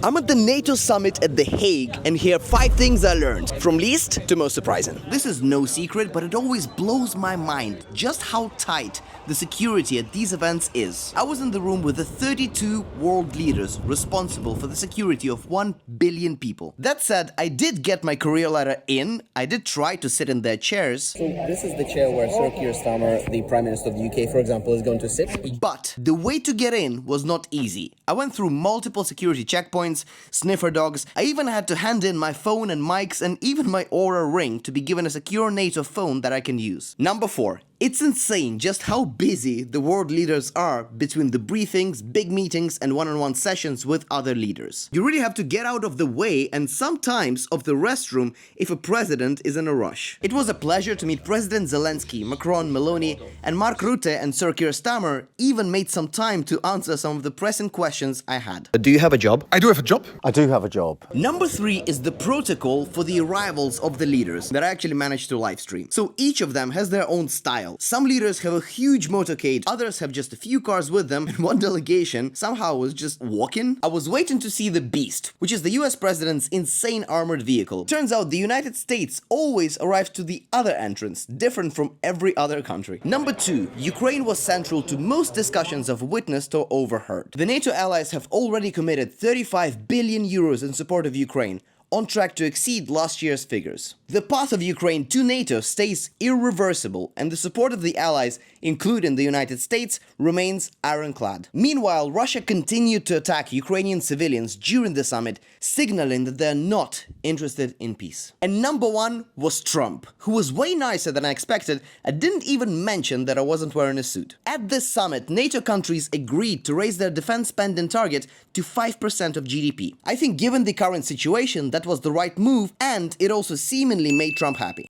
I'm at the NATO summit at The Hague, and here are 5 things I learned, from least to most surprising. This is no secret, but it always blows my mind just how tight the security at these events is. I was in the room with the 32 world leaders responsible for the security of 1 billion people. That said, I did get my career ladder in. I did try to sit in their chairs. So this is the chair where Sir Keir Starmer, the Prime Minister of the UK, for example, is going to sit. But the way to get in was not easy. I went through multiple security checkpoints, sniffer dogs. I even had to hand in my phone and mics and even my Aura ring to be given a secure NATO phone that I can use. Number 4. It's insane just how busy the world leaders are between the briefings, big meetings, and one-on-one sessions with other leaders. You really have to get out of the way and sometimes of the restroom if a president is in a rush. It was a pleasure to meet President Zelensky, Macron, Meloni, and Mark Rutte and Sir Keir Starmer even made some time to answer some of the pressing questions I had. Do you have a job? I do have a job. I do have a job. Number 3 is the protocol for the arrivals of the leaders that I actually managed to livestream. So each of them has their own style. Some leaders have a huge motorcade, others have just a few cars with them, and one delegation somehow was just walking. I was waiting to see the Beast, which is the US president's insane armored vehicle. Turns out the United States always arrives to the other entrance, different from every other country. Number 2, Ukraine was central to most discussions I've witnessed or overheard. The NATO allies have already committed 35 billion euros in support of Ukraine, on track to exceed last year's figures. The path of Ukraine to NATO stays irreversible, and the support of the allies, including the United States, remains ironclad. Meanwhile, Russia continued to attack Ukrainian civilians during the summit, signaling that they're not interested in peace. And number 1 was Trump, who was way nicer than I expected and didn't even mention that I wasn't wearing a suit. At this summit, NATO countries agreed to raise their defense spending target to 5% of GDP. I think given the current situation, that was the right move, and it also seemingly made Trump happy.